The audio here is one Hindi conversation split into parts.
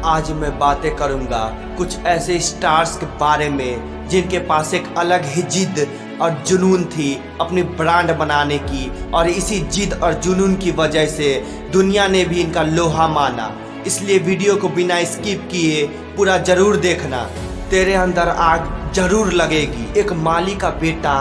आज मैं बातें करूंगा कुछ ऐसे स्टार्स के बारे में जिनके पास एक अलग ही जिद और जुनून थी अपनी ब्रांड बनाने की, और इसी जिद और जुनून की वजह से दुनिया ने भी इनका लोहा माना। इसलिए वीडियो को बिना स्किप किए पूरा जरूर देखना, तेरे अंदर आग जरूर लगेगी। एक माली का बेटा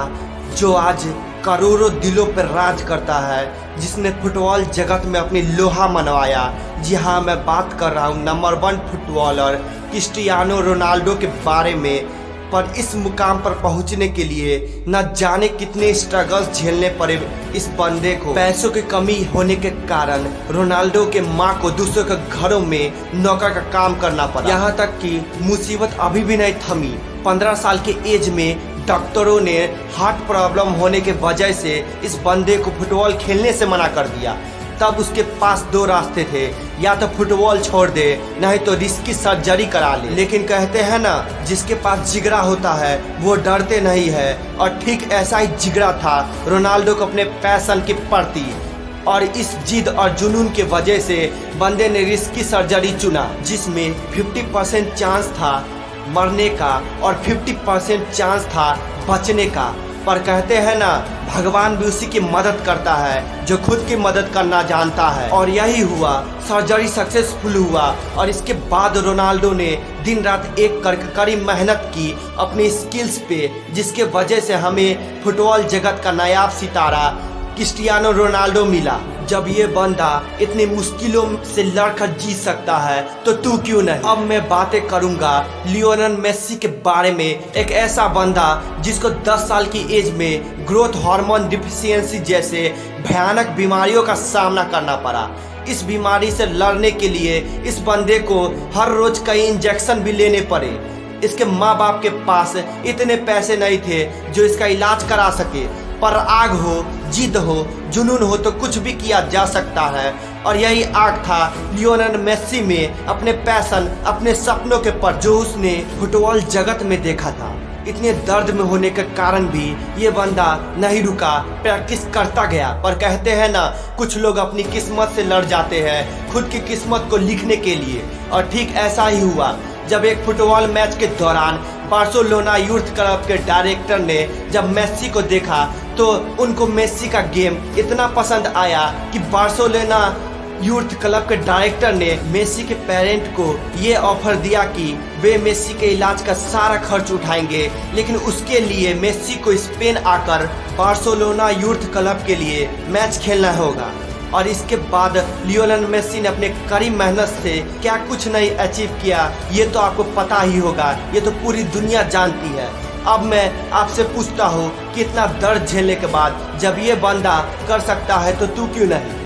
जो आज करोड़ों दिलों पर राज करता है, जिसने फुटबॉल जगत में अपनी लोहा मनवाया। जी हाँ, मैं बात कर रहा हूँ नंबर 1 फुटबॉलर क्रिस्टियानो रोनाल्डो के बारे में। पर इस मुकाम पर पहुंचने के लिए न जाने कितने स्ट्रगल्स झेलने पड़े इस बंदे को। पैसों की कमी होने के कारण रोनाल्डो के मां को दूसरों के घरों में नौकर का काम करना पड़ा। यहाँ तक कि मुसीबत अभी भी नहीं थमी। 15 साल के एज में डॉक्टरों ने हार्ट प्रॉब्लम होने के वजह से इस बंदे को फुटबॉल खेलने से मना कर दिया। तब उसके पास 2 रास्ते थे, या तो फुटबॉल छोड़ दे, नहीं तो रिस्की सर्जरी करा ले। लेकिन कहते हैं ना, जिसके पास जिगरा होता है वो डरते नहीं है, और ठीक ऐसा ही जिगरा था रोनाल्डो को अपने पैशन के प्रति। और इस जिद और जुनून के वजह से बंदे ने रिस्की सर्जरी चुना, जिसमें 50% चांस था मरने का और 50% चांस था बचने का। पर कहते हैं ना, भगवान भी उसी की मदद करता है जो खुद की मदद करना जानता है। और यही हुआ, सर्जरी सक्सेसफुल हुआ। और इसके बाद रोनाल्डो ने दिन रात एक करके कड़ी मेहनत की अपनी स्किल्स पे, जिसके वजह से हमें फुटबॉल जगत का नायाब सितारा क्रिस्टियानो रोनाल्डो मिला। जब ये बंदा इतनी मुश्किलों से लड़कर जीत सकता है तो तू क्यों नहीं। अब मैं बातें करूंगा लियोनेल मेसी के बारे में, एक ऐसा बंदा जिसको 10 साल की एज में ग्रोथ हार्मोन डिफिशियंसी जैसे भयानक बीमारियों का सामना करना पड़ा। इस बीमारी से लड़ने के लिए इस बंदे को हर रोज कई इंजेक्शन भी लेने पड़े। इसके माँ बाप के पास इतने पैसे नहीं थे जो इसका इलाज करा सके, पर आग हो, जिद हो, जुनून हो तो कुछ भी किया जा सकता है। और यही आग था लियोनेल मेसी में, अपने पैशन, अपने सपनों के पर जो उसने फुटबॉल जगत में देखा था। इतने दर्द में होने के कारण भी ये बंदा नहीं रुका, प्रैक्टिस करता गया। पर कहते हैं ना, कुछ लोग अपनी किस्मत से लड़ जाते हैं खुद की किस्मत को लिखने के लिए। और ठीक ऐसा ही हुआ जब एक फुटबॉल मैच के दौरान बार्सिलोना यूथ क्लब के डायरेक्टर ने जब मेसी को देखा तो उनको मेसी का गेम इतना पसंद आया कि बार्सिलोना यूथ क्लब के डायरेक्टर ने मेसी के पेरेंट को ये ऑफर दिया कि वे मेसी के इलाज का सारा खर्च उठाएंगे, लेकिन उसके लिए मेसी को स्पेन आकर बार्सिलोना यूथ क्लब के लिए मैच खेलना होगा। और इसके बाद लियोनेल मेसी ने अपने कड़ी मेहनत से क्या कुछ नहीं अचीव किया, ये तो आपको पता ही होगा, ये तो पूरी दुनिया जानती है। अब मैं आपसे पूछता हूँ कि इतना दर्द झेलने के बाद जब ये बंदा कर सकता है तो तू क्यों नहीं।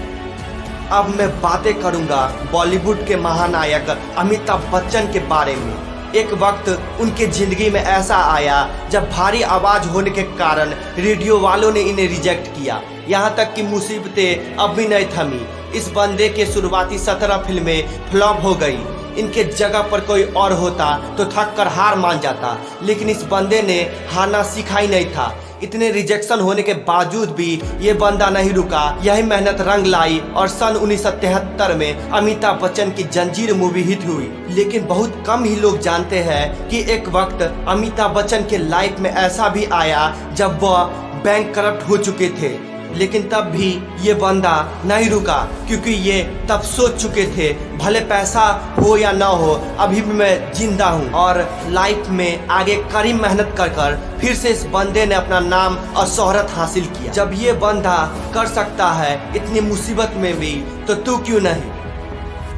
अब मैं बातें करूँगा बॉलीवुड के महानायक अमिताभ बच्चन के बारे में। एक वक्त उनके जिंदगी में ऐसा आया जब भारी आवाज होने के कारण रेडियो वालों ने इन्हें रिजेक्ट किया। यहाँ तक कि मुसीबतें अब भी नहीं थमी। इस बंदे के शुरुआती 17 फिल्में फ्लॉप हो गई। इनके जगह पर कोई और होता तो थक कर हार मान जाता, लेकिन इस बंदे ने हारना सीखा ही नहीं था। इतने रिजेक्शन होने के बावजूद भी ये बंदा नहीं रुका, यही मेहनत रंग लाई और सन 1973 में अमिताभ बच्चन की जंजीर मूवी हिट हुई। लेकिन बहुत कम ही लोग जानते हैं कि एक वक्त अमिताभ बच्चन के लाइफ में ऐसा भी आया जब वह बैंक करप्ट हो चुके थे, लेकिन तब भी ये बंदा नहीं रुका, क्योंकि ये तब सोच चुके थे भले पैसा हो या ना हो, अभी भी मैं जिंदा हूँ। और लाइफ में आगे कड़ी मेहनत कर फिर से इस बंदे ने अपना नाम और शोहरत हासिल किया। जब ये बंदा कर सकता है इतनी मुसीबत में भी, तो तू क्यों नहीं।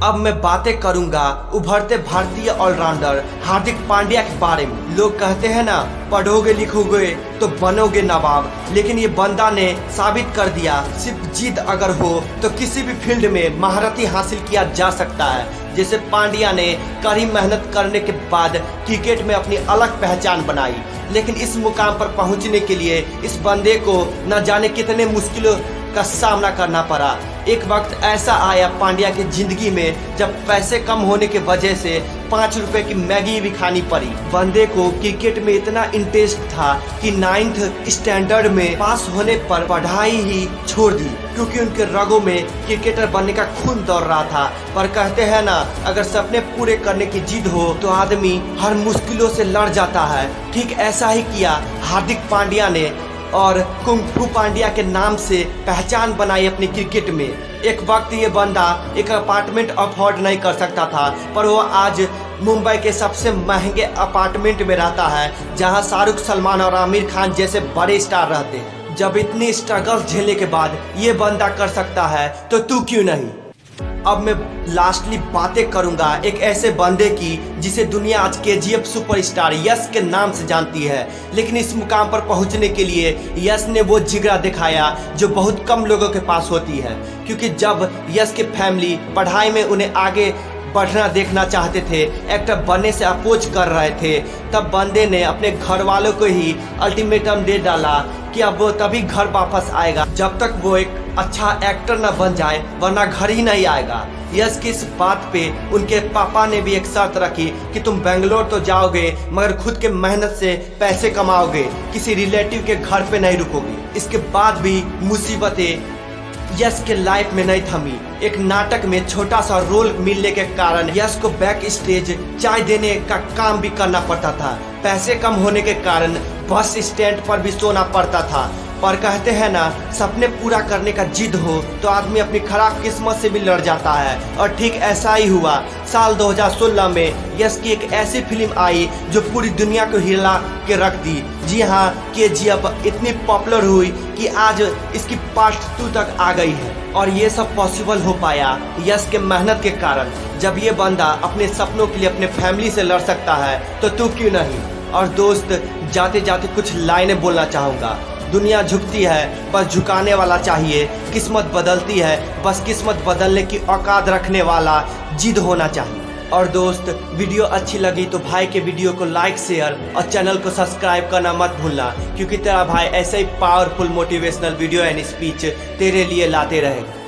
अब मैं बातें करूंगा उभरते भारतीय ऑलराउंडर हार्दिक पांड्या के बारे में। लोग कहते हैं ना, पढ़ोगे लिखोगे तो बनोगे नवाब, लेकिन ये बंदा ने साबित कर दिया सिर्फ जिद अगर हो तो किसी भी फील्ड में महारथी हासिल किया जा सकता है। जैसे पांड्या ने कड़ी मेहनत करने के बाद क्रिकेट में अपनी अलग पहचान बनाई, लेकिन इस मुकाम पर पहुंचने के लिए इस बंदे को न जाने कितने मुश्किलों का सामना करना पड़ा। एक वक्त ऐसा आया पांड्या की जिंदगी में जब पैसे कम होने की वजह से 5 रुपए की मैगी भी खानी पड़ी। बंदे को क्रिकेट में इतना इंटरेस्ट था कि 9th स्टैंडर्ड में पास होने पर पढ़ाई ही छोड़ दी, क्योंकि उनके रगों में क्रिकेटर बनने का खून दौड़ रहा था। पर कहते हैं ना, अगर सपने पूरे करने की जिद हो तो आदमी हर मुश्किलों से लड़ जाता है। ठीक ऐसा ही किया हार्दिक पांड्या ने और कुंग फू पांड्या के नाम से पहचान बनाई अपनी क्रिकेट में। एक वक्त ये बंदा एक अपार्टमेंट अफोर्ड नहीं कर सकता था, पर वो आज मुंबई के सबसे महंगे अपार्टमेंट में रहता है, जहां शाहरुख, सलमान और आमिर खान जैसे बड़े स्टार रहते हैं। जब इतनी स्ट्रगल झेलने के बाद ये बंदा कर सकता है तो तू क्यों नहीं। अब मैं लास्टली बातें करूंगा एक ऐसे बंदे की जिसे दुनिया आज KGF सुपरस्टार यश के नाम से जानती है, लेकिन इस मुकाम पर पहुंचने के लिए यश ने वो जिगरा दिखाया जो बहुत कम लोगों के पास होती है। क्योंकि जब यश की फैमिली पढ़ाई में उन्हें आगे बढ़ना देखना चाहते थे, एक्टर बनने से अपोज कर रहे थे, तब बंदे ने अपने घर वालों को ही अल्टीमेटम दे डाला कि अब वो तभी घर वापस आएगा जब तक वो एक अच्छा एक्टर न बन जाए, वरना घर ही नहीं आएगा। यश की इस बात पे उनके पापा ने भी एक शर्त रखी कि तुम बेंगलोर तो जाओगे मगर खुद के मेहनत से पैसे कमाओगे, किसी रिलेटिव के घर पे नहीं रुकोगे। इसके बाद भी मुसीबतें यश के लाइफ में नहीं थमी। एक नाटक में छोटा सा रोल मिलने के कारण यश को बैक स्टेज चाय देने का काम भी करना पड़ता था। पैसे कम होने के कारण बस स्टैंड पर भी सोना पड़ता था। पर कहते हैं ना, सपने पूरा करने का जिद हो तो आदमी अपनी खराब किस्मत से भी लड़ जाता है, और ठीक ऐसा ही हुआ। साल 2016 में यश की एक ऐसी फिल्म आई जो पूरी दुनिया को हिला के रख दी। जी हाँ, KGF इतनी पॉपुलर हुई कि आज इसकी पार्ट 2 तक आ गई है, और ये सब पॉसिबल हो पाया यश के मेहनत के कारण। जब ये बंदा अपने सपनों के लिए अपने फैमिली से लड़ सकता है तो तू क्यों नहीं। और दोस्त, जाते जाते कुछ लाइनें बोलना चाहूँगा। दुनिया झुकती है, बस झुकाने वाला चाहिए। किस्मत बदलती है, बस किस्मत बदलने की औकात रखने वाला जिद होना चाहिए। और दोस्त, वीडियो अच्छी लगी तो भाई के वीडियो को लाइक, शेयर और चैनल को सब्सक्राइब करना मत भूलना, क्योंकि तेरा भाई ऐसे ही powerful motivational video and speech तेरे लिए लाते रहेगा।